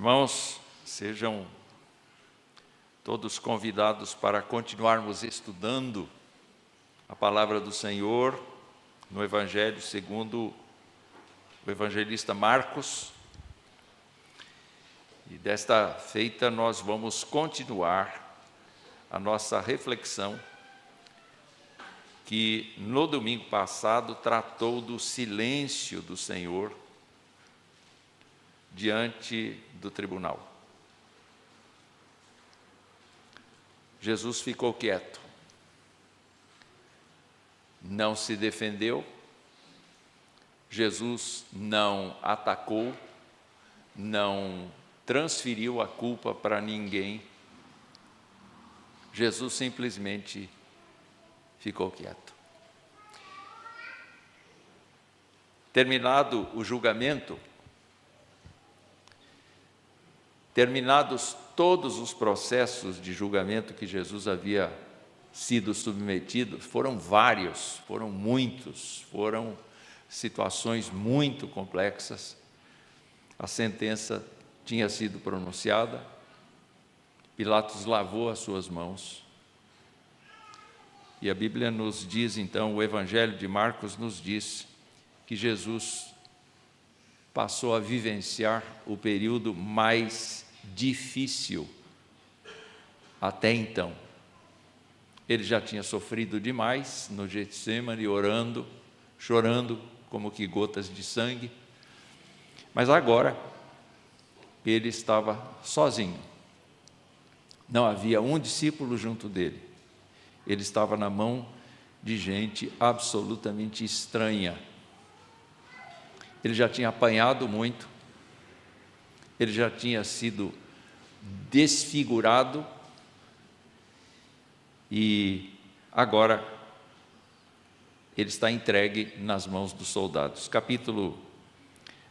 Irmãos, sejam todos convidados para continuarmos estudando a palavra do Senhor no Evangelho segundo o evangelista Marcos. E desta feita nós vamos continuar a nossa reflexão, que no domingo passado tratou do silêncio do Senhor diante do tribunal. Jesus ficou quieto, não se defendeu, Jesus não atacou, não transferiu a culpa para ninguém, Jesus simplesmente ficou quieto. Terminado o julgamento, terminados todos os processos de julgamento que Jesus havia sido submetido, foram vários, foram muitos, foram situações muito complexas. A sentença tinha sido pronunciada, Pilatos lavou as suas mãos. E a Bíblia nos diz, então, o Evangelho de Marcos nos diz que Jesus passou a vivenciar o período mais difícil até então. Ele já tinha sofrido demais no Getsemane, orando, chorando como que gotas de sangue, mas agora ele estava sozinho. Não havia um discípulo junto dele. Ele estava na mão de gente absolutamente estranha. Ele já tinha apanhado muito, ele já tinha sido desfigurado e agora ele está entregue nas mãos dos soldados. Capítulo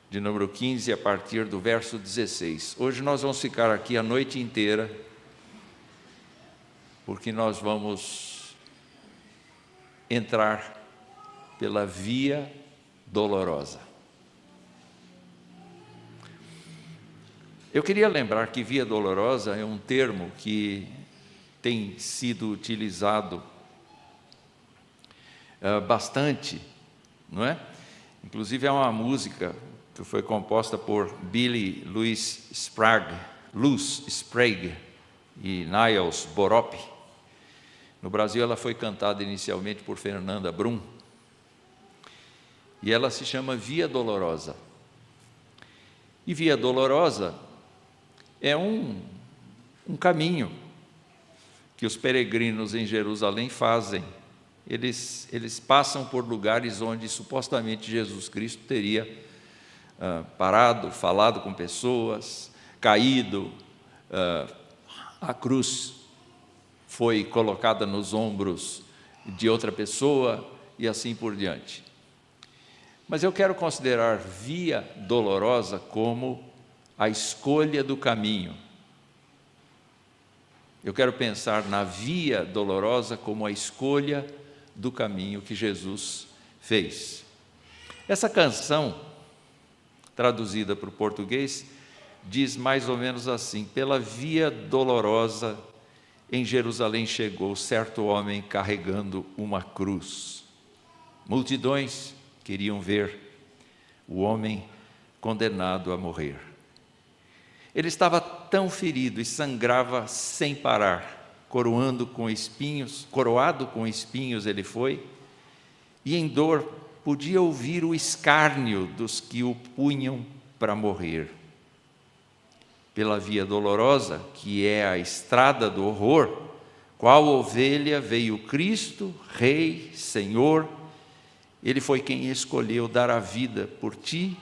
de número 15, a partir do verso 16. Hoje nós vamos ficar aqui a noite inteira, porque nós vamos entrar pela via dolorosa. Eu queria lembrar que via dolorosa é um termo que tem sido utilizado bastante, não é? Inclusive é uma música que foi composta por Billy Louis Sprague e Niles Borup. No Brasil ela foi cantada inicialmente por Fernanda Brum, e ela se chama Via Dolorosa. E Via Dolorosa é um caminho que os peregrinos em Jerusalém fazem. Eles passam por lugares onde supostamente Jesus Cristo teria parado, falado com pessoas, caído, a cruz foi colocada nos ombros de outra pessoa e assim por diante. Mas eu quero considerar via dolorosa como a escolha do caminho. Eu quero pensar na via dolorosa como a escolha do caminho que Jesus fez. Essa canção, traduzida para o português, diz mais ou menos assim: pela via dolorosa em Jerusalém chegou certo homem carregando uma cruz. Multidões queriam ver o homem condenado a morrer. Ele estava tão ferido e sangrava sem parar, coroado com espinhos ele foi, e em dor podia ouvir o escárnio dos que o punham para morrer. Pela via dolorosa, que é a estrada do horror, qual ovelha veio Cristo, Rei, Senhor, ele foi quem escolheu dar a vida por ti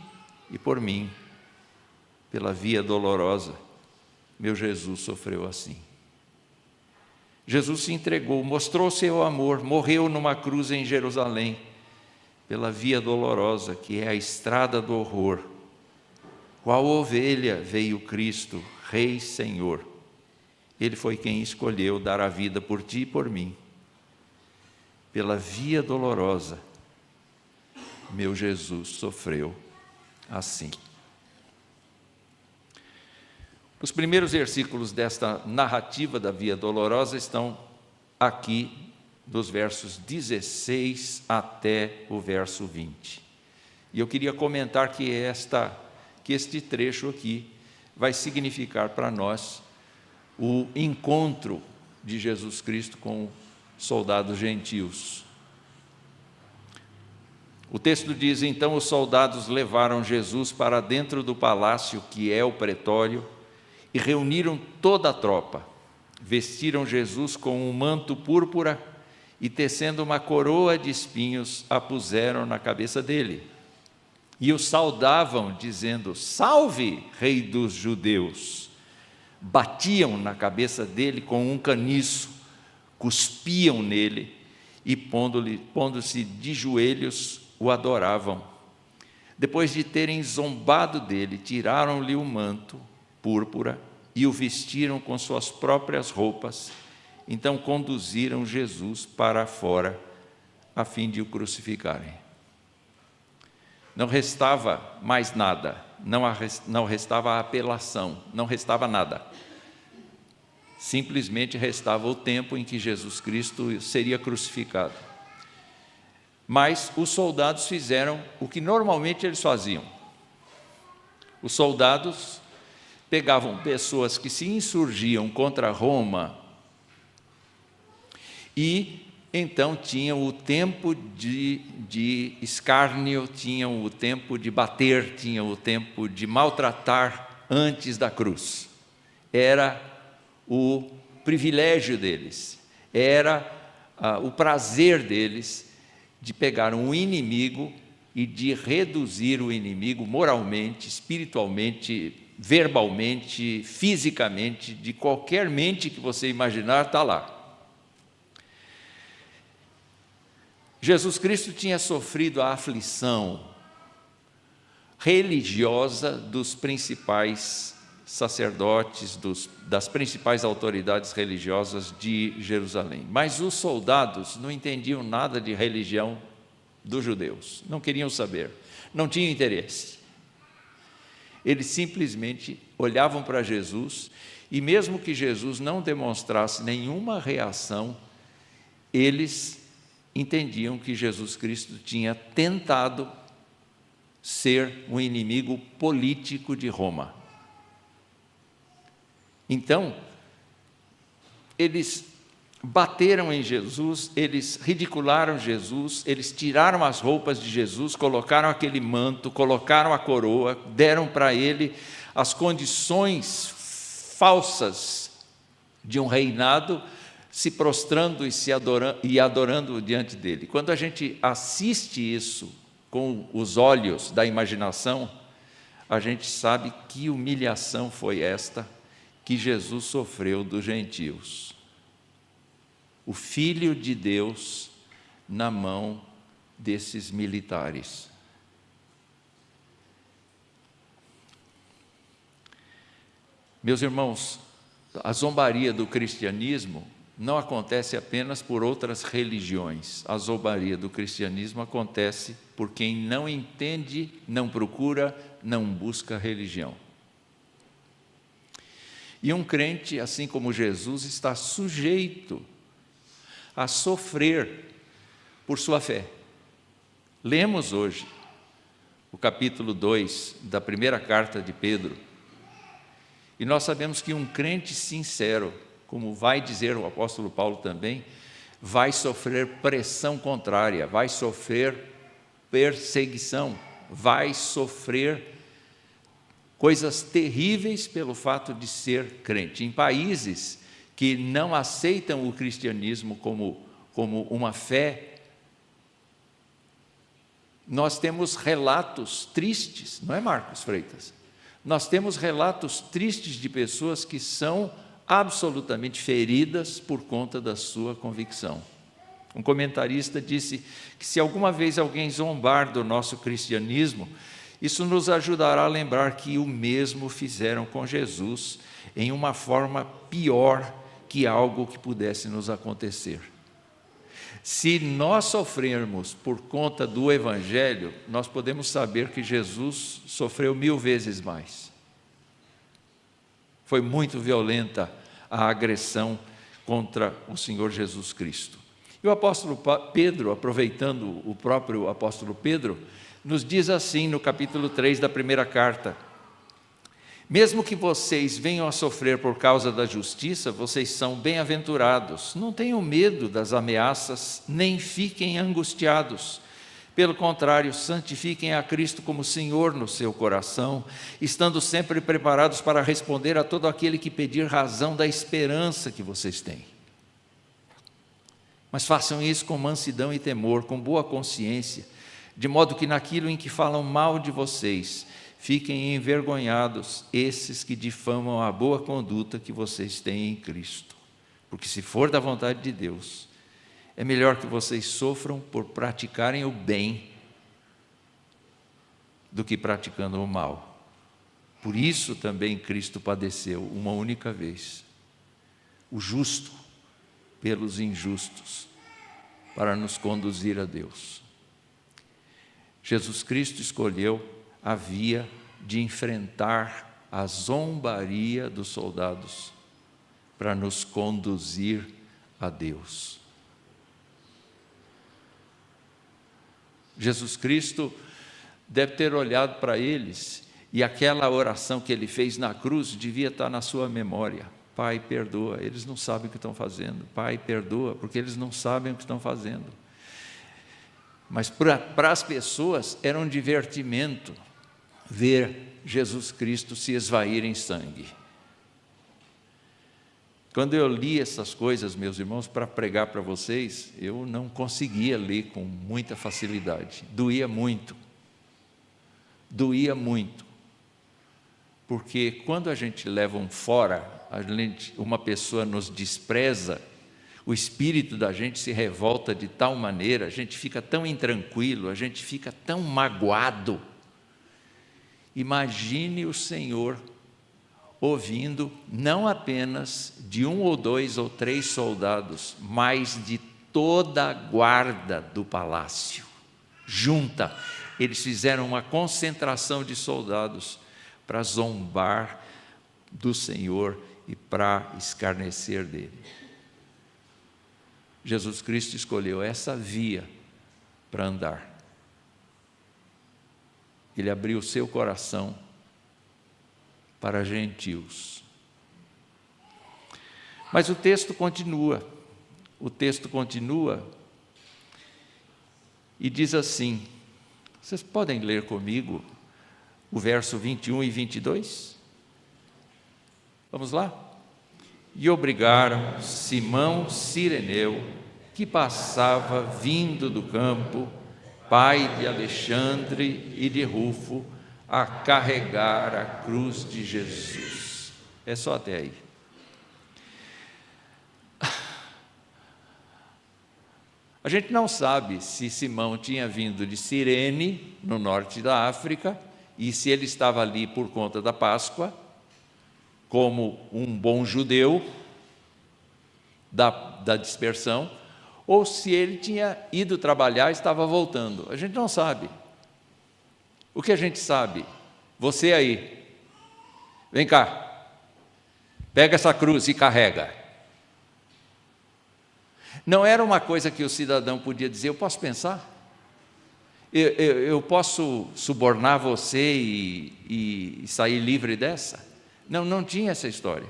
e por mim. Pela via dolorosa, meu Jesus sofreu assim. Jesus se entregou, mostrou seu amor, morreu numa cruz em Jerusalém, pela via dolorosa, que é a estrada do horror. Qual ovelha veio Cristo, Rei, Senhor? Ele foi quem escolheu dar a vida por ti e por mim. Pela via dolorosa, meu Jesus sofreu assim. Os primeiros versículos desta narrativa da Via Dolorosa estão aqui, dos versos 16 até o verso 20. E eu queria comentar que este trecho aqui vai significar para nós o encontro de Jesus Cristo com soldados gentios. O texto diz: então os soldados levaram Jesus para dentro do palácio, que é o pretório, e reuniram toda a tropa. Vestiram Jesus com um manto púrpura e, tecendo uma coroa de espinhos, a puseram na cabeça dele. E o saudavam, dizendo: salve, rei dos judeus! Batiam na cabeça dele com um caniço, cuspiam nele e, pondo-se de joelhos, o adoravam. Depois de terem zombado dele, tiraram-lhe o manto púrpura e o vestiram com suas próprias roupas. Então conduziram Jesus para fora, a fim de o crucificarem. Não restava mais nada, não restava apelação, não restava nada. Simplesmente restava o tempo em que Jesus Cristo seria crucificado. Mas os soldados fizeram o que normalmente eles faziam. Os soldados pegavam pessoas que se insurgiam contra Roma e então tinham o tempo de escárnio, tinham o tempo de bater, tinham o tempo de maltratar antes da cruz. Era o privilégio deles, era o prazer deles de pegar um inimigo e de reduzir o inimigo moralmente, espiritualmente, verbalmente, fisicamente, de qualquer mente que você imaginar, está lá. Jesus Cristo tinha sofrido a aflição religiosa dos principais sacerdotes, das principais autoridades religiosas de Jerusalém. Mas os soldados não entendiam nada de religião dos judeus, não queriam saber, não tinham interesse. Eles simplesmente olhavam para Jesus e, mesmo que Jesus não demonstrasse nenhuma reação, eles entendiam que Jesus Cristo tinha tentado ser um inimigo político de Roma. Então, eles bateram em Jesus, eles ridicularam Jesus, eles tiraram as roupas de Jesus, colocaram aquele manto, colocaram a coroa, deram para ele as condições falsas de um reinado, se prostrando e adorando diante dele. Quando a gente assiste isso com os olhos da imaginação, a gente sabe que humilhação foi esta que Jesus sofreu dos gentios. O Filho de Deus na mão desses militares. Meus irmãos, a zombaria do cristianismo não acontece apenas por outras religiões. A zombaria do cristianismo acontece por quem não entende, não procura, não busca religião. E um crente, assim como Jesus, está sujeito a sofrer por sua fé. Lemos hoje o capítulo 2 da primeira carta de Pedro, e nós sabemos que um crente sincero, como vai dizer o apóstolo Paulo também, vai sofrer pressão contrária, vai sofrer perseguição, vai sofrer coisas terríveis pelo fato de ser crente. Em países que não aceitam o cristianismo como uma fé, nós temos relatos tristes, não é, Marcos Freitas? Nós temos relatos tristes de pessoas que são absolutamente feridas por conta da sua convicção. Um comentarista disse que se alguma vez alguém zombar do nosso cristianismo, isso nos ajudará a lembrar que o mesmo fizeram com Jesus, em uma forma pior que algo que pudesse nos acontecer. Se nós sofrermos por conta do Evangelho, nós podemos saber que Jesus sofreu 1000 vezes mais. Foi muito violenta a agressão contra o Senhor Jesus Cristo. E o apóstolo Pedro, aproveitando o próprio apóstolo Pedro, nos diz assim no capítulo 3 da primeira carta: mesmo que vocês venham a sofrer por causa da justiça, vocês são bem-aventurados. Não tenham medo das ameaças, nem fiquem angustiados. Pelo contrário, santifiquem a Cristo como Senhor no seu coração, estando sempre preparados para responder a todo aquele que pedir razão da esperança que vocês têm. Mas façam isso com mansidão e temor, com boa consciência, de modo que naquilo em que falam mal de vocês, fiquem envergonhados esses que difamam a boa conduta que vocês têm em Cristo. Porque se for da vontade de Deus, é melhor que vocês sofram por praticarem o bem do que praticando o mal. Por isso também Cristo padeceu uma única vez, o justo pelos injustos, para nos conduzir a Deus. Jesus Cristo escolheu a via de enfrentar a zombaria dos soldados para nos conduzir a Deus. Jesus Cristo deve ter olhado para eles e aquela oração que ele fez na cruz devia estar na sua memória. Pai, perdoa, eles não sabem o que estão fazendo. Pai, perdoa, porque eles não sabem o que estão fazendo. Mas para as pessoas era um divertimento ver Jesus Cristo se esvair em sangue. Quando eu li essas coisas, meus irmãos, para pregar para vocês, eu não conseguia ler com muita facilidade. Doía muito. Doía muito. Porque quando a gente leva um fora, uma pessoa nos despreza, o espírito da gente se revolta de tal maneira, a gente fica tão intranquilo, a gente fica tão magoado. Imagine o Senhor ouvindo não apenas de 1 ou 2 ou 3 soldados, mas de toda a guarda do palácio, junta. Eles fizeram uma concentração de soldados para zombar do Senhor e para escarnecer dele. Jesus Cristo escolheu essa via para andar. Ele abriu o seu coração para gentios. Mas o texto continua e diz assim, vocês podem ler comigo o verso 21 e 22? Vamos lá? E obrigaram Simão Cireneu, que passava vindo do campo, pai de Alexandre e de Rufo, a carregar a cruz de Jesus. É só até aí. A gente não sabe se Simão tinha vindo de Cirene, no norte da África, e se ele estava ali por conta da Páscoa, como um bom judeu da dispersão, ou se ele tinha ido trabalhar e estava voltando. A gente não sabe. O que a gente sabe? Você aí, vem cá, pega essa cruz e carrega. Não era uma coisa que o cidadão podia dizer, eu posso pensar? Eu posso subornar você e sair livre dessa? Não tinha essa história.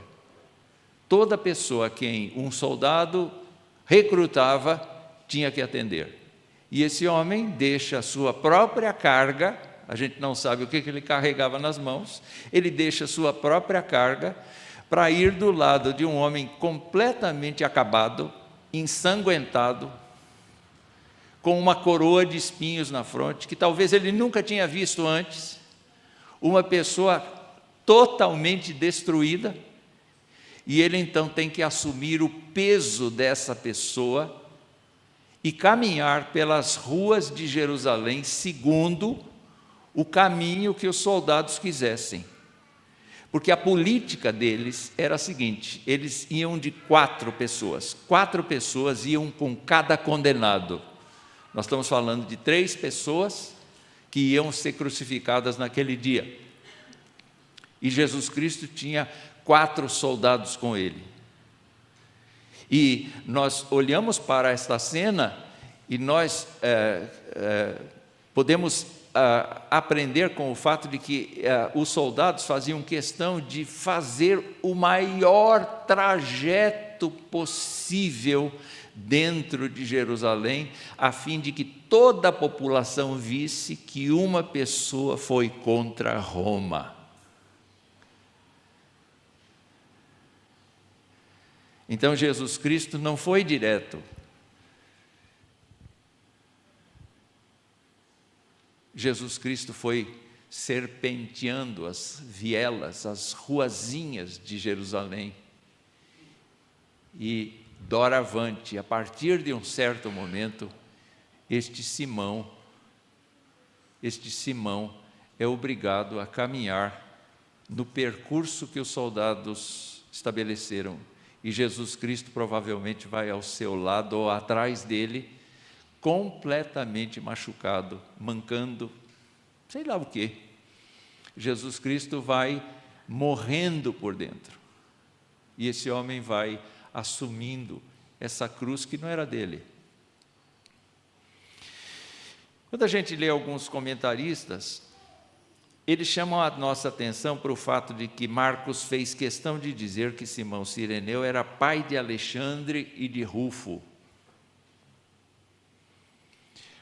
Toda pessoa a quem um soldado recrutava tinha que atender. E esse homem deixa a sua própria carga, a gente não sabe o que ele carregava nas mãos, ele deixa a sua própria carga para ir do lado de um homem completamente acabado, ensanguentado, com uma coroa de espinhos na fronte, que talvez ele nunca tinha visto antes, uma pessoa totalmente destruída, e ele então tem que assumir o peso dessa pessoa e caminhar pelas ruas de Jerusalém segundo o caminho que os soldados quisessem. Porque a política deles era a seguinte, eles iam de 4 pessoas iam com cada condenado. Nós estamos falando de 3 pessoas que iam ser crucificadas naquele dia. E Jesus Cristo tinha 4 soldados com ele. E nós olhamos para esta cena e nós podemos aprender com o fato de que os soldados faziam questão de fazer o maior trajeto possível dentro de Jerusalém, a fim de que toda a população visse que uma pessoa foi contra Roma. Então Jesus Cristo não foi direto. Jesus Cristo foi serpenteando as vielas, as ruazinhas de Jerusalém. E doravante, a partir de um certo momento, este Simão é obrigado a caminhar no percurso que os soldados estabeleceram. E Jesus Cristo provavelmente vai ao seu lado ou atrás dele, completamente machucado, mancando, sei lá o quê. Jesus Cristo vai morrendo por dentro. E esse homem vai assumindo essa cruz que não era dele. Quando a gente lê alguns comentaristas, eles chamam a nossa atenção para o fato de que Marcos fez questão de dizer que Simão Cireneu era pai de Alexandre e de Rufo.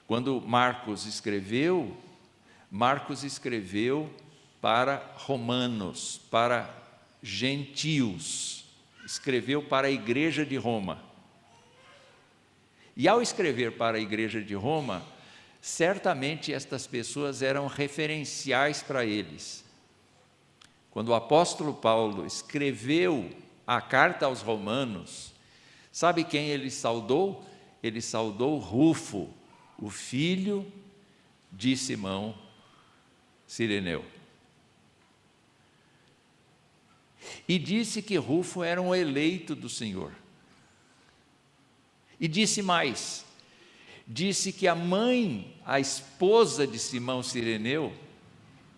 Quando Marcos escreveu para romanos, para gentios, escreveu para a igreja de Roma. E ao escrever para a igreja de Roma, certamente estas pessoas eram referenciais para eles. Quando o apóstolo Paulo escreveu a carta aos romanos, sabe quem ele saudou? Ele saudou Rufo, o filho de Simão Cireneu. E disse que Rufo era um eleito do Senhor. E disse mais, disse que a mãe, a esposa de Simão Cireneu,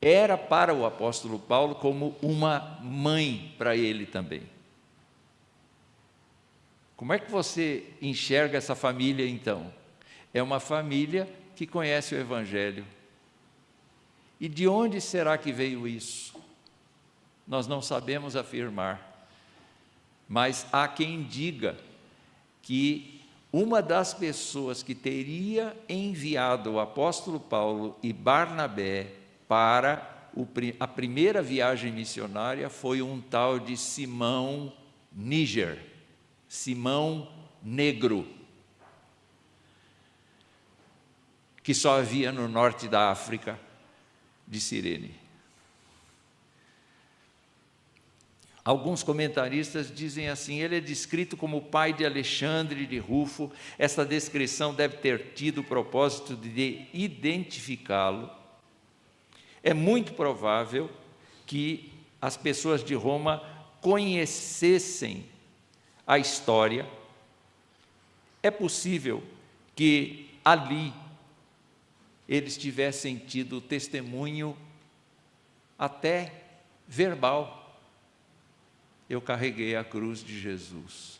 era para o apóstolo Paulo como uma mãe para ele também. Como é que você enxerga essa família então? É uma família que conhece o Evangelho. E de onde será que veio isso? Nós não sabemos afirmar, mas há quem diga que uma das pessoas que teria enviado o apóstolo Paulo e Barnabé para a primeira viagem missionária foi um tal de Simão Níger, Simão Negro, que só havia no norte da África, de Cirene. Alguns comentaristas dizem assim, ele é descrito como pai de Alexandre e de Rufo. Essa descrição deve ter tido o propósito de identificá-lo. É muito provável que as pessoas de Roma conhecessem a história. É possível que ali eles tivessem tido testemunho até verbal. Eu carreguei a cruz de Jesus.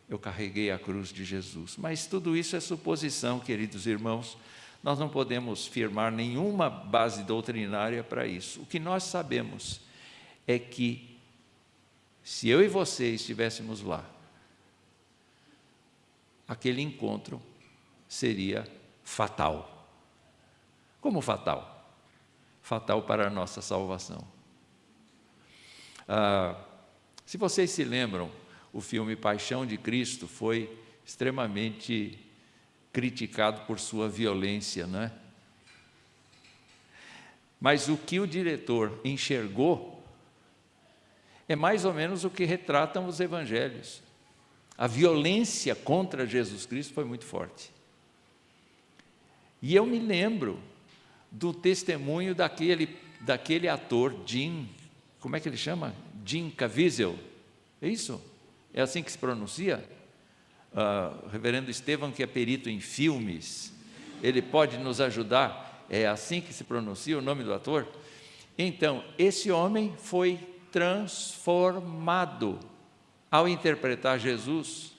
Eu carreguei a cruz de Jesus. Mas tudo isso é suposição, queridos irmãos. Nós não podemos firmar nenhuma base doutrinária para isso. O que nós sabemos é que, se eu e você estivéssemos lá, aquele encontro seria fatal. Como fatal? Fatal para a nossa salvação. Se vocês se lembram, o filme Paixão de Cristo foi extremamente criticado por sua violência, não é? Mas o que o diretor enxergou é mais ou menos o que retratam os evangelhos. A violência contra Jesus Cristo foi muito forte. E eu me lembro do testemunho daquele ator, Jim, como é que ele chama? Jim Caviezel, é isso? É assim que se pronuncia? Reverendo Estevam, que é perito em filmes, ele pode nos ajudar, é assim que se pronuncia o nome do ator? Então, esse homem foi transformado. Ao interpretar Jesus,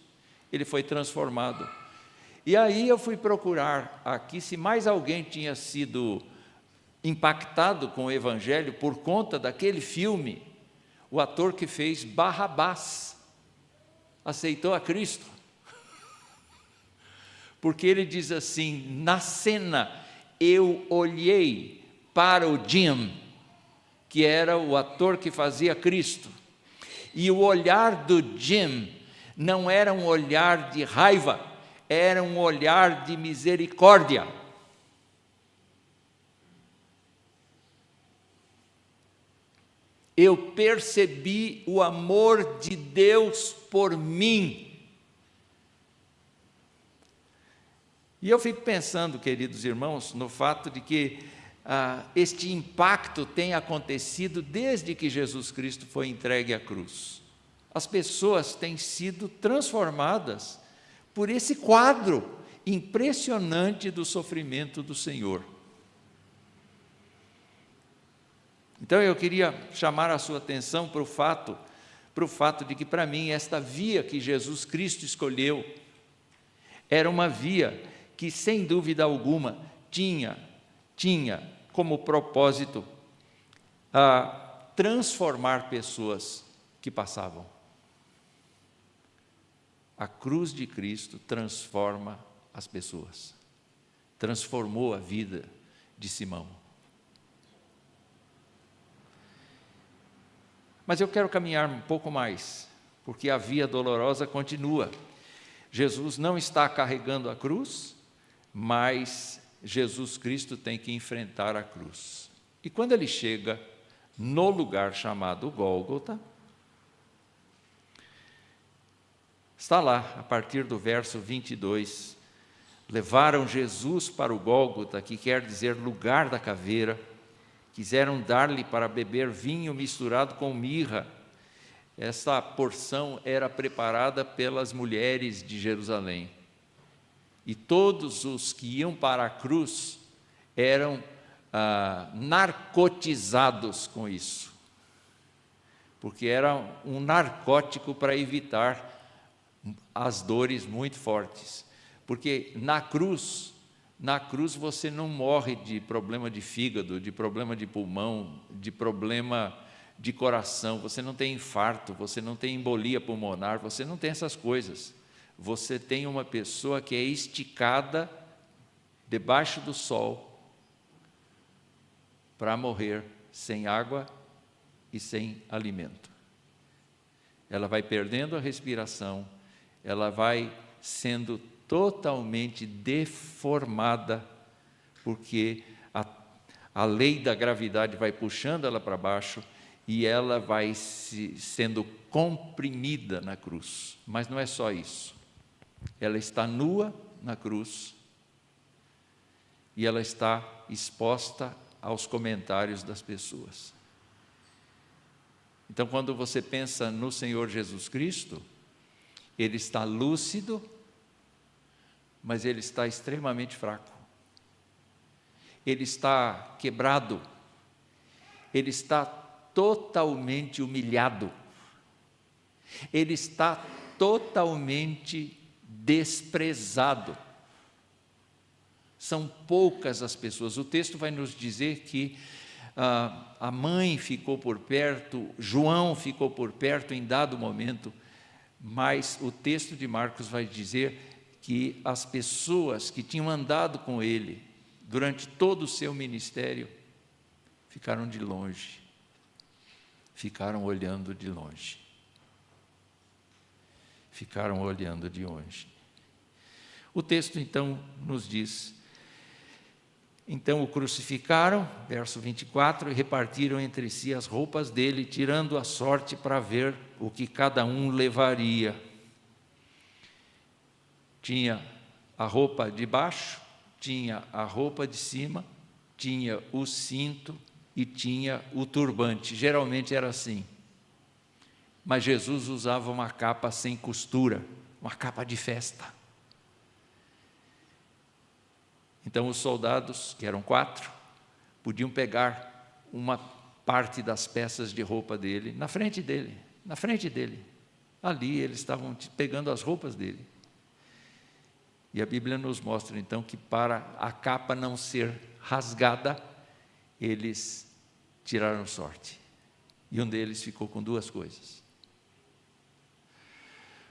ele foi transformado. E aí eu fui procurar aqui se mais alguém tinha sido impactado com o Evangelho por conta daquele filme. O ator que fez Barrabás aceitou a Cristo. Porque ele diz assim, na cena, eu olhei para o Jim, que era o ator que fazia Cristo, e o olhar do Jim não era um olhar de raiva, era um olhar de misericórdia. Eu percebi o amor de Deus por mim. E eu fico pensando, queridos irmãos, no fato de que este impacto tem acontecido desde que Jesus Cristo foi entregue à cruz. As pessoas têm sido transformadas por esse quadro impressionante do sofrimento do Senhor. Então eu queria chamar a sua atenção para o fato de que, para mim, esta via que Jesus Cristo escolheu era uma via que, sem dúvida alguma, tinha como propósito transformar pessoas que passavam. A cruz de Cristo transforma as pessoas, transformou a vida de Simão. Mas eu quero caminhar um pouco mais, porque a via dolorosa continua. Jesus não está carregando a cruz, mas Jesus Cristo tem que enfrentar a cruz. E quando ele chega no lugar chamado Gólgota, está lá, a partir do verso 22, levaram Jesus para o Gólgota, que quer dizer lugar da caveira, quiseram dar-lhe para beber vinho misturado com mirra. Essa porção era preparada pelas mulheres de Jerusalém. E todos os que iam para a cruz eram narcotizados com isso, porque era um narcótico para evitar as dores muito fortes. Porque na cruz você não morre de problema de fígado, de problema de pulmão, de problema de coração, você não tem infarto, você não tem embolia pulmonar, você não tem essas coisas. Você tem uma pessoa que é esticada debaixo do sol para morrer sem água e sem alimento. Ela vai perdendo a respiração, ela vai sendo totalmente deformada, porque a lei da gravidade vai puxando ela para baixo e ela vai sendo comprimida na cruz. Mas não é só isso. Ela está nua na cruz e ela está exposta aos comentários das pessoas. Então, quando você pensa no Senhor Jesus Cristo, ele está lúcido, mas ele está extremamente fraco. Ele está quebrado. Ele está totalmente humilhado. Ele está totalmente desprezado. São poucas as pessoas. O texto vai nos dizer que a mãe ficou por perto, João ficou por perto em dado momento, mas o texto de Marcos vai dizer que as pessoas que tinham andado com ele durante todo o seu ministério ficaram de longe, ficaram olhando de longe. Ficaram olhando de longe. O texto então nos diz: então o crucificaram, verso 24, e repartiram entre si as roupas dele, tirando a sorte para ver o que cada um levaria. Tinha a roupa de baixo, tinha a roupa de cima, tinha o cinto e tinha o turbante. Geralmente era assim. Mas Jesus usava uma capa sem costura, uma capa de festa. Então os soldados, que eram 4, podiam pegar uma parte das peças de roupa dele, na frente dele. Ali eles estavam pegando as roupas dele. E a Bíblia nos mostra então que para a capa não ser rasgada, eles tiraram sorte. E um deles ficou com 2 coisas.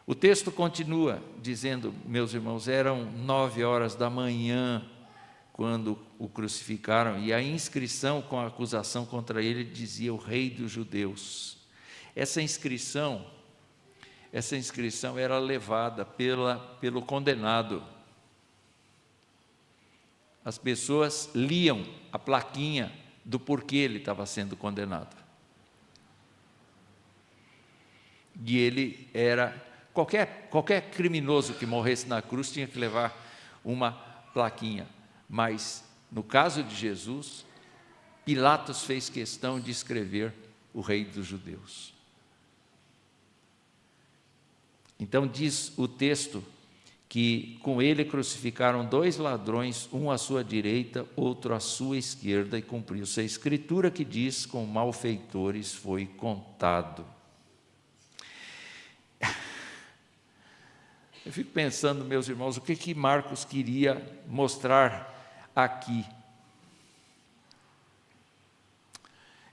O texto continua dizendo, meus irmãos, eram 9h da manhã quando o crucificaram, e a inscrição com a acusação contra ele dizia: o Rei dos Judeus. Essa inscrição era levada pelo condenado. As pessoas liam a plaquinha do porquê ele estava sendo condenado. E ele era, qualquer criminoso que morresse na cruz tinha que levar uma plaquinha. Mas, no caso de Jesus, Pilatos fez questão de escrever o Rei dos Judeus. Então diz o texto que com ele crucificaram 2 ladrões, um à sua direita, outro à sua esquerda, e cumpriu-se a Escritura que diz: com malfeitores foi contado. Eu fico pensando, meus irmãos, o que Marcos queria mostrar aqui.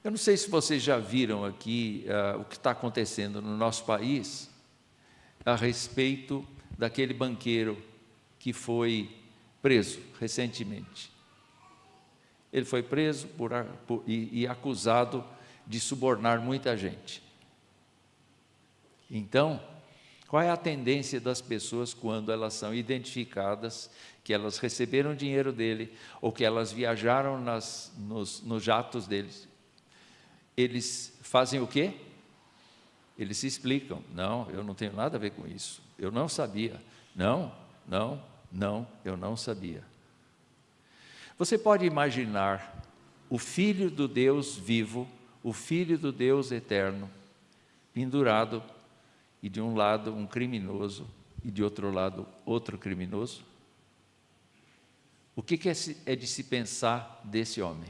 Eu não sei se vocês já viram aqui o que está acontecendo no nosso país a respeito daquele banqueiro que foi preso recentemente. Ele foi preso e acusado de subornar muita gente. Então, qual é a tendência das pessoas quando elas são identificadas, que elas receberam dinheiro dele, ou que elas viajaram nos jatos deles? Eles fazem o quê? Eles se explicam: não, eu não tenho nada a ver com isso, eu não sabia, não, eu não sabia. Você pode imaginar o Filho do Deus vivo, o Filho do Deus eterno, pendurado, e de um lado um criminoso, e de outro lado outro criminoso? O que é de se pensar desse homem?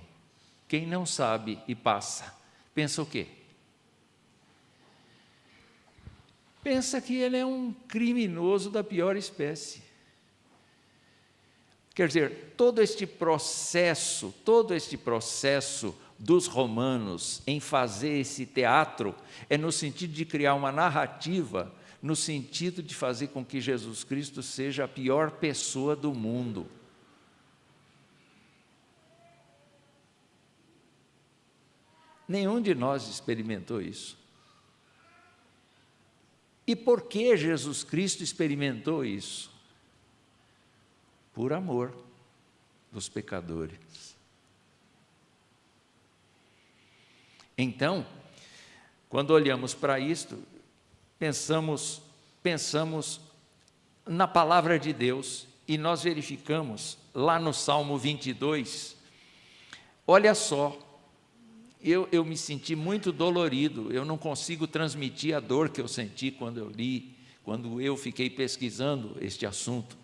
Quem não sabe e passa, pensa o quê? Pensa que ele é um criminoso da pior espécie. Quer dizer, todo este processo dos romanos em fazer esse teatro é no sentido de criar uma narrativa, no sentido de fazer com que Jesus Cristo seja a pior pessoa do mundo. Nenhum de nós experimentou isso. E por que Jesus Cristo experimentou isso? Por amor dos pecadores. Então, quando olhamos para isto, pensamos na palavra de Deus, e nós verificamos lá no Salmo 22, olha só, eu me senti muito dolorido, eu não consigo transmitir a dor que eu senti quando eu li, quando eu fiquei pesquisando este assunto.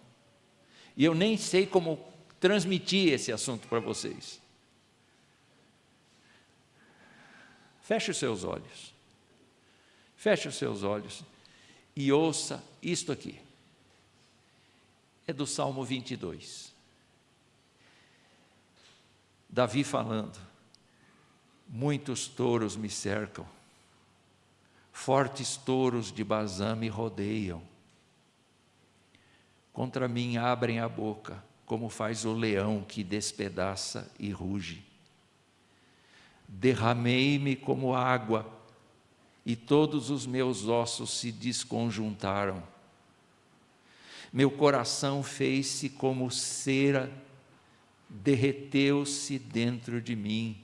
E eu nem sei como transmitir esse assunto para vocês. Feche os seus olhos e ouça isto aqui. É do Salmo 22. Davi falando: muitos touros me cercam, fortes touros de Bazã me rodeiam. Contra mim abrem a boca, como faz o leão que despedaça e ruge. Derramei-me como água, e todos os meus ossos se desconjuntaram. Meu coração fez-se como cera, derreteu-se dentro de mim.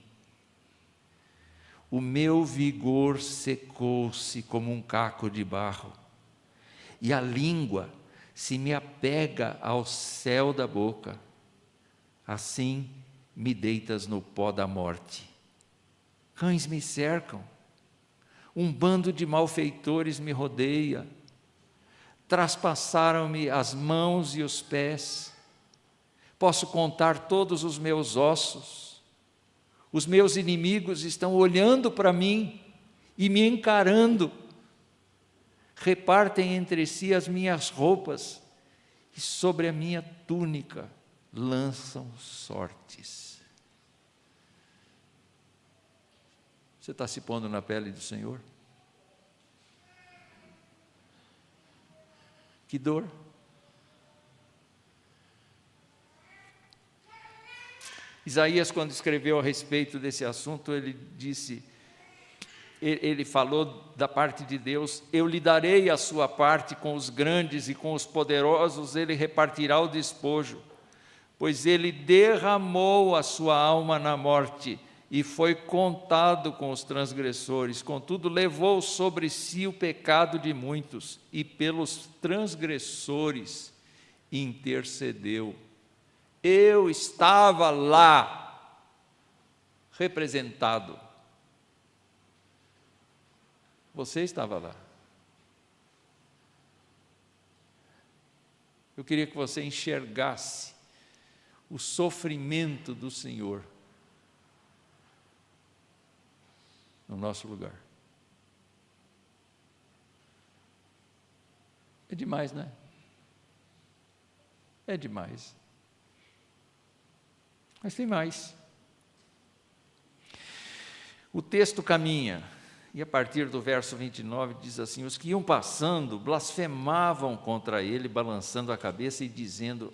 O meu vigor secou-se como um caco de barro, e a língua se me apega ao céu da boca. Assim me deitas no pó da morte. Cães me cercam, um bando de malfeitores me rodeia, traspassaram-me as mãos e os pés. Posso contar todos os meus ossos. Os meus inimigos estão olhando para mim e me encarando. Repartem entre si as minhas roupas e sobre a minha túnica lançam sortes. Você está se pondo na pele do Senhor? Que dor! Isaías, quando escreveu a respeito desse assunto, ele falou da parte de Deus: eu lhe darei a sua parte com os grandes e com os poderosos, ele repartirá o despojo, pois ele derramou a sua alma na morte e foi contado com os transgressores, contudo levou sobre si o pecado de muitos e pelos transgressores intercedeu. Eu estava lá, representado. Você estava lá. Eu queria que você enxergasse o sofrimento do Senhor no nosso lugar. É demais, né? É demais. Mas tem mais. O texto caminha, e a partir do verso 29 diz assim: os que iam passando blasfemavam contra ele, balançando a cabeça e dizendo: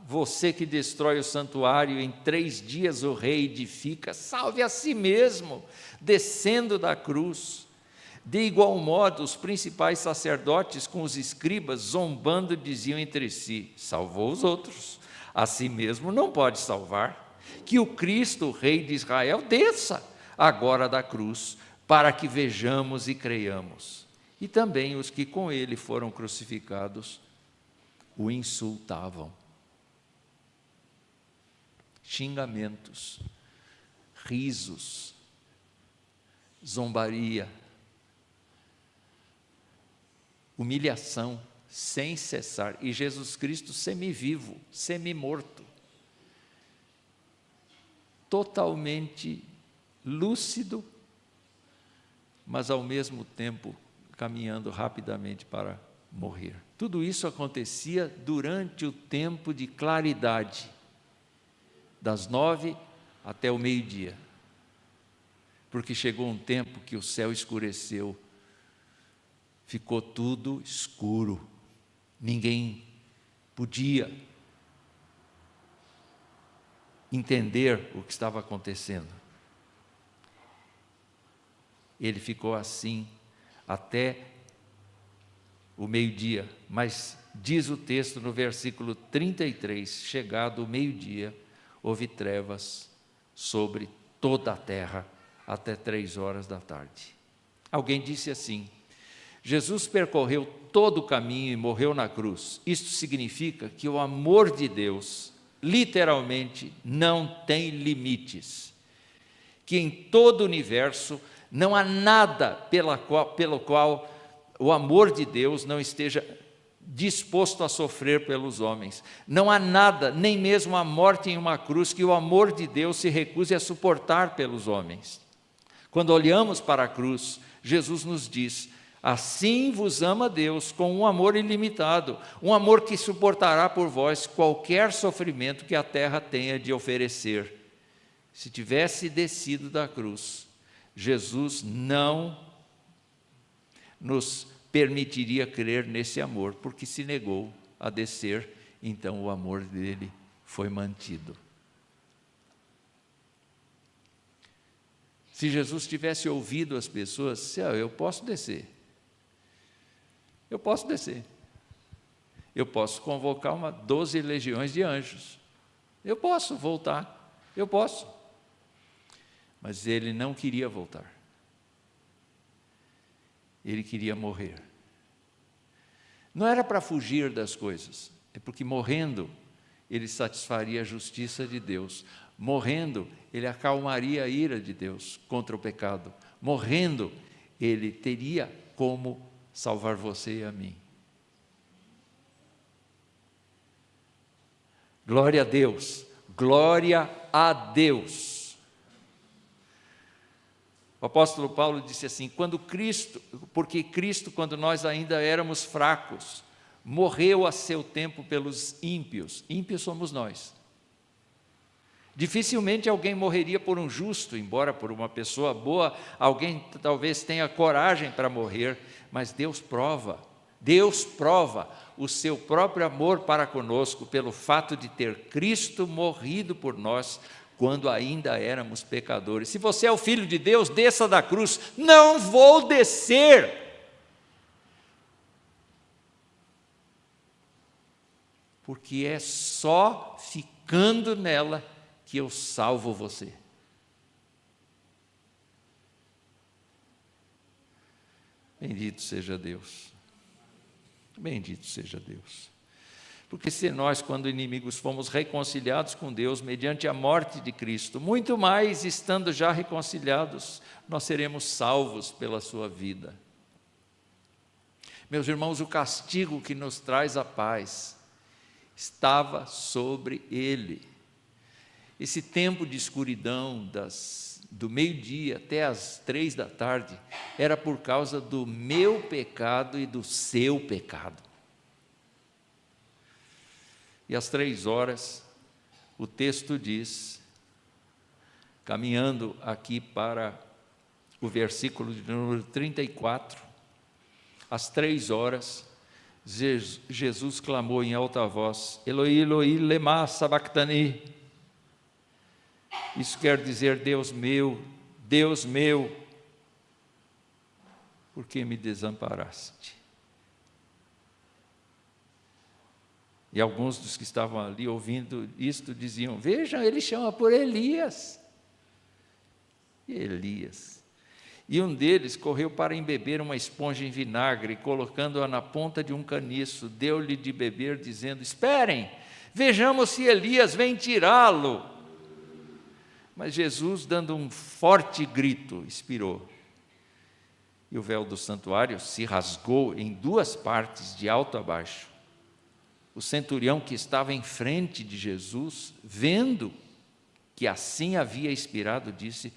você que destrói o santuário, em 3 dias o rei edifica, salve a si mesmo, descendo da cruz. De igual modo, os principais sacerdotes com os escribas, zombando, diziam entre si: salvou os outros, a si mesmo não pode salvar. Que o Cristo, o Rei de Israel, desça agora da cruz, para que vejamos e creiamos. E também os que com ele foram crucificados o insultavam. Xingamentos, risos, zombaria, humilhação sem cessar, e Jesus Cristo semivivo, semimorto, totalmente lúcido, mas ao mesmo tempo caminhando rapidamente para morrer. Tudo isso acontecia durante o tempo de claridade, das 9 até o meio-dia, porque chegou um tempo que o céu escureceu, ficou tudo escuro, ninguém podia entender o que estava acontecendo. Ele ficou assim até o meio-dia, mas diz o texto no versículo 33, chegado o meio-dia, houve trevas sobre toda a terra até 3 horas da tarde. Alguém disse assim: Jesus percorreu todo o caminho e morreu na cruz. Isto significa que o amor de Deus, literalmente, não tem limites. Que em todo o universo não há nada pelo qual o amor de Deus não esteja disposto a sofrer pelos homens. Não há nada, nem mesmo a morte em uma cruz, que o amor de Deus se recuse a suportar pelos homens. Quando olhamos para a cruz, Jesus nos diz: assim vos ama Deus, com um amor ilimitado, um amor que suportará por vós qualquer sofrimento que a terra tenha de oferecer. Se tivesse descido da cruz, Jesus não nos permitiria crer nesse amor, porque se negou a descer, então o amor dele foi mantido. Se Jesus tivesse ouvido as pessoas, eu posso descer, eu posso convocar 12 legiões de anjos, eu posso voltar, mas ele não queria voltar, ele queria morrer. Não era para fugir das coisas, é porque morrendo ele satisfaria a justiça de Deus, morrendo ele acalmaria a ira de Deus contra o pecado, morrendo ele teria como salvar você e a mim. Glória a Deus, glória a Deus. O apóstolo Paulo disse assim: porque Cristo, quando nós ainda éramos fracos, morreu a seu tempo pelos ímpios. Ímpios somos nós. Dificilmente alguém morreria por um justo, embora por uma pessoa boa, alguém talvez tenha coragem para morrer, mas Deus prova o seu próprio amor para conosco pelo fato de ter Cristo morrido por nós quando ainda éramos pecadores. Se você é o Filho de Deus, desça da cruz. Não vou descer, porque é só ficando nela que eu salvo você. Bendito seja Deus. Bendito seja Deus. Porque se nós, quando inimigos, fomos reconciliados com Deus mediante a morte de Cristo, muito mais, estando já reconciliados, nós seremos salvos pela sua vida. Meus irmãos, o castigo que nos traz a paz estava sobre ele. Esse tempo de escuridão do meio-dia até as 3 da tarde era por causa do meu pecado e do seu pecado. E às 3 horas, o texto diz, caminhando aqui para o versículo de número 34, às 3 horas, Jesus clamou em alta voz: Eloi, Eloi, lema sabachthani. Isso quer dizer: Deus meu, por que me desamparaste? E alguns dos que estavam ali ouvindo isto diziam: vejam, ele chama por Elias. Elias. E um deles correu para embeber uma esponja em vinagre, e colocando-a na ponta de um caniço, deu-lhe de beber, dizendo: esperem, vejamos se Elias vem tirá-lo. Mas Jesus, dando um forte grito, expirou. E o véu do santuário se rasgou em 2 partes, de alto a baixo. O centurião que estava em frente de Jesus, vendo que assim havia expirado, disse: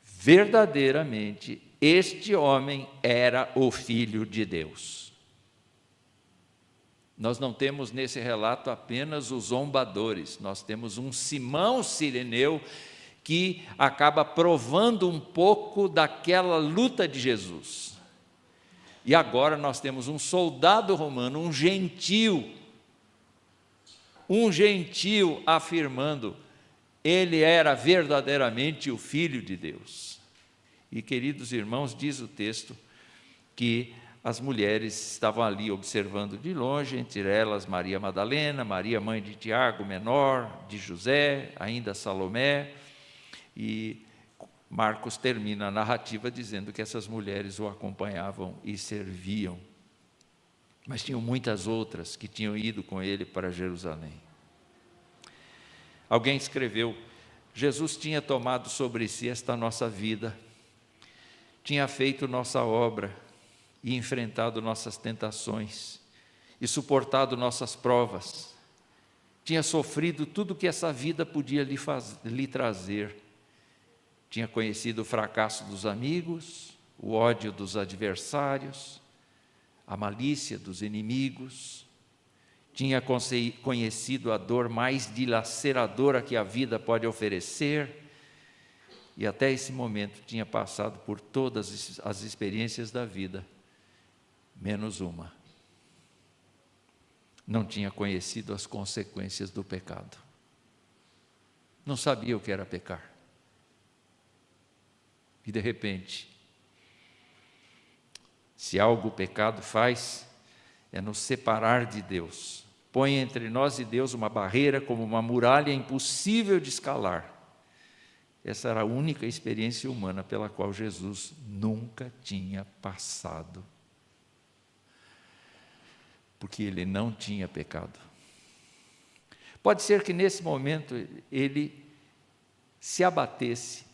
verdadeiramente, este homem era o Filho de Deus. Nós não temos nesse relato apenas os zombadores, nós temos um Simão Cireneu que acaba provando um pouco daquela luta de Jesus. E agora nós temos um soldado romano, um gentil afirmando: ele era verdadeiramente o Filho de Deus. E, queridos irmãos, diz o texto que as mulheres estavam ali observando de longe, entre elas Maria Madalena, Maria mãe de Tiago menor, de José, ainda Salomé. E Marcos termina a narrativa dizendo que essas mulheres o acompanhavam e serviam. Mas tinham muitas outras que tinham ido com ele para Jerusalém. Alguém escreveu: Jesus tinha tomado sobre si esta nossa vida, tinha feito nossa obra e enfrentado nossas tentações e suportado nossas provas, tinha sofrido tudo que essa vida podia lhe trazer, tinha conhecido o fracasso dos amigos, o ódio dos adversários, a malícia dos inimigos, tinha conhecido a dor mais dilaceradora que a vida pode oferecer, e até esse momento tinha passado por todas as experiências da vida, menos uma. Não tinha conhecido as consequências do pecado. Não sabia o que era pecar. E de repente, se algo o pecado faz, é nos separar de Deus. Põe entre nós e Deus uma barreira, como uma muralha impossível de escalar. Essa era a única experiência humana pela qual Jesus nunca tinha passado. Porque ele não tinha pecado. Pode ser que nesse momento ele se abatesse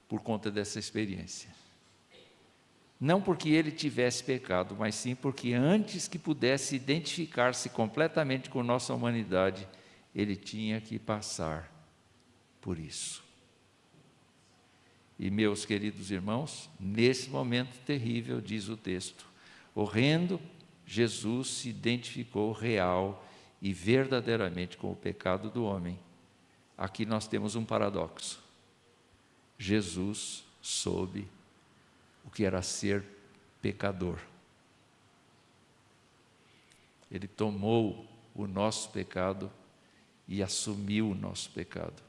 por conta dessa experiência. Não porque ele tivesse pecado, mas sim porque antes que pudesse identificar-se completamente com nossa humanidade, ele tinha que passar por isso. E, meus queridos irmãos, nesse momento terrível, diz o texto, horrendo, Jesus se identificou real e verdadeiramente com o pecado do homem. Aqui nós temos um paradoxo. Jesus soube o que era ser pecador. Ele tomou o nosso pecado e assumiu o nosso pecado.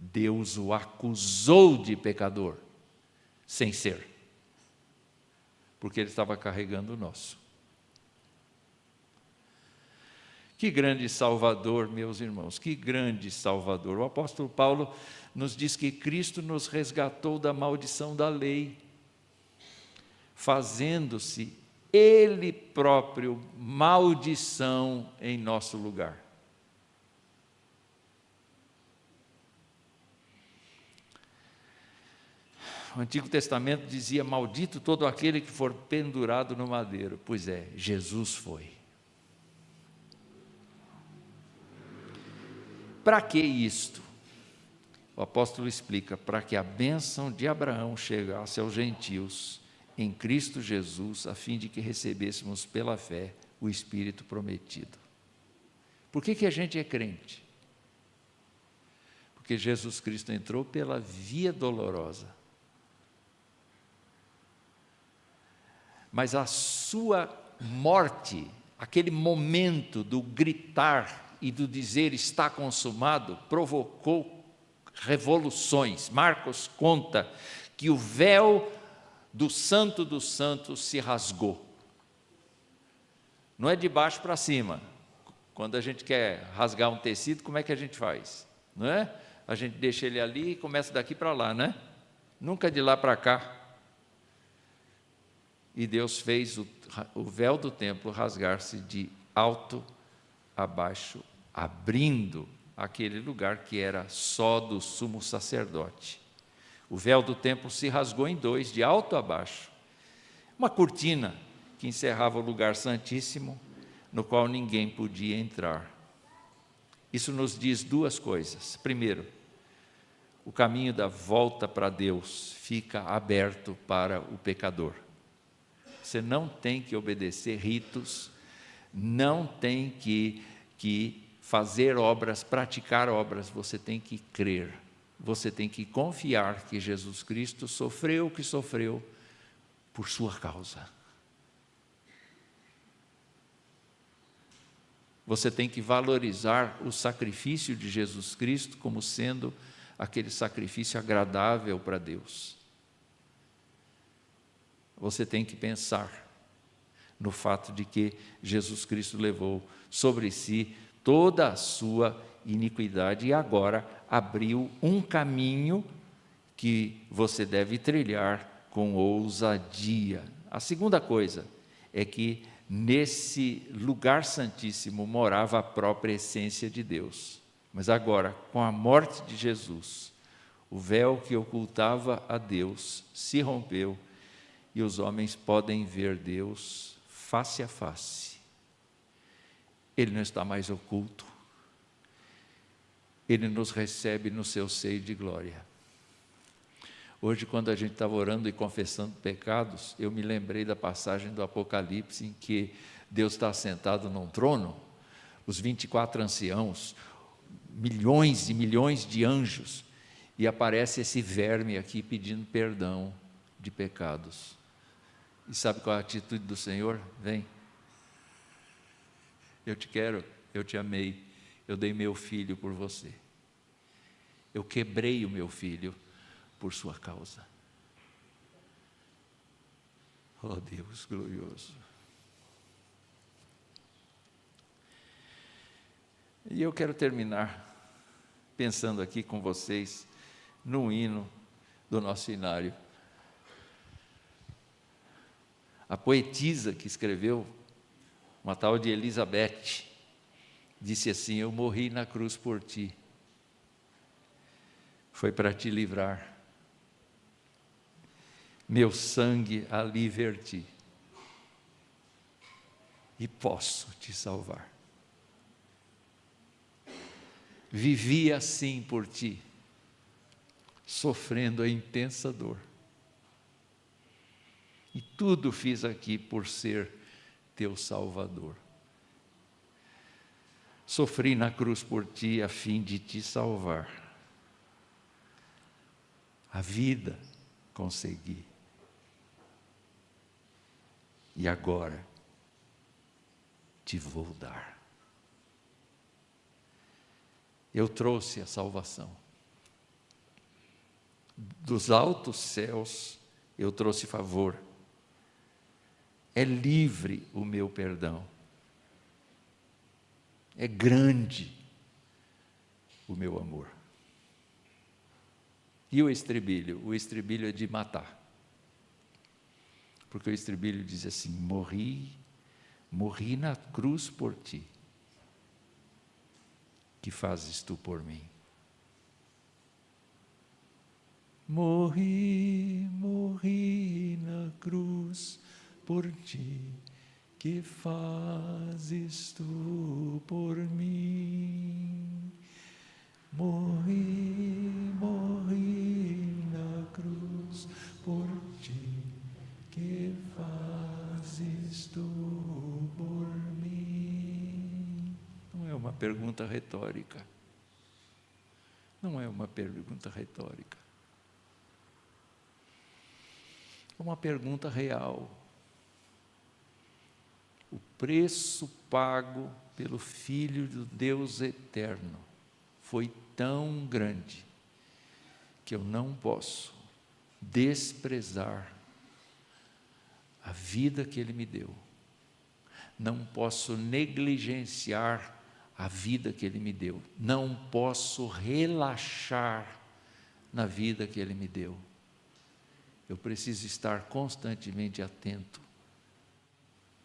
Deus o acusou de pecador, sem ser, porque ele estava carregando o nosso. Que grande Salvador, meus irmãos, que grande Salvador. O apóstolo Paulo nos diz que Cristo nos resgatou da maldição da lei, fazendo-se Ele próprio maldição em nosso lugar. O Antigo Testamento dizia, maldito todo aquele que for pendurado no madeiro. Pois é, Jesus foi. Para que isto? O apóstolo explica, para que a bênção de Abraão chegasse aos gentios em Cristo Jesus, a fim de que recebêssemos pela fé o Espírito prometido. Por que a gente é crente? Porque Jesus Cristo entrou pela via dolorosa. Mas a sua morte, aquele momento do gritar e do dizer está consumado, provocou revoluções. Marcos conta que o véu do Santo dos Santos se rasgou. Não é de baixo para cima. Quando a gente quer rasgar um tecido, como é que a gente faz? Não é? A gente deixa ele ali e começa daqui para lá, não é? Nunca de lá para cá. E Deus fez o véu do templo rasgar-se de alto a baixo, abrindo aquele lugar que era só do sumo sacerdote. O véu do templo se rasgou em dois, de alto a baixo. Uma cortina que encerrava o lugar santíssimo, no qual ninguém podia entrar. Isso nos diz duas coisas. Primeiro, o caminho da volta para Deus fica aberto para o pecador. Você não tem que obedecer ritos, não tem que fazer obras, praticar obras, você tem que crer. Você tem que confiar que Jesus Cristo sofreu o que sofreu por sua causa. Você tem que valorizar o sacrifício de Jesus Cristo como sendo aquele sacrifício agradável para Deus. Você tem que pensar no fato de que Jesus Cristo levou sobre si toda a sua iniquidade e agora abriu um caminho que você deve trilhar com ousadia. A segunda coisa é que nesse lugar santíssimo morava a própria essência de Deus. Mas agora, com a morte de Jesus, o véu que ocultava a Deus se rompeu e os homens podem ver Deus face a face. Ele não está mais oculto. Ele nos recebe no seu seio de glória. Hoje, quando a gente estava orando e confessando pecados, eu me lembrei da passagem do Apocalipse em que Deus está sentado num trono, os 24 anciãos, milhões e milhões de anjos, e aparece esse verme aqui pedindo perdão de pecados. E sabe qual é a atitude do Senhor? Vem. Eu te quero, eu te amei, eu dei meu filho por você. Eu quebrei o meu filho por sua causa. Oh Deus glorioso. E eu quero terminar pensando aqui com vocês no hino do nosso inário. A poetisa que escreveu, uma tal de Elizabeth, disse assim: eu morri na cruz por ti, foi para te livrar, meu sangue ali verti, e posso te salvar. Vivi assim por ti, sofrendo a intensa dor. E tudo fiz aqui por ser teu Salvador. Sofri na cruz por ti a fim de te salvar. A vida consegui. E agora te vou dar. Eu trouxe a salvação. Dos altos céus eu trouxe favor. É livre o meu perdão. É grande o meu amor. E o estribilho? O estribilho é de matar. Porque o estribilho diz assim: morri na cruz por ti. Que fazes tu por mim? Morri na cruz por ti. Que fazes tu por mim? Morri na cruz por ti. Que fazes tu por mim? Não é uma pergunta retórica. Não é uma pergunta retórica. É uma pergunta real. O preço pago pelo Filho do Deus eterno foi tão grande que eu não posso desprezar a vida que Ele me deu. Não posso negligenciar a vida que Ele me deu. Não posso relaxar na vida que Ele me deu. Eu preciso estar constantemente atento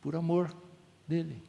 por amor dele.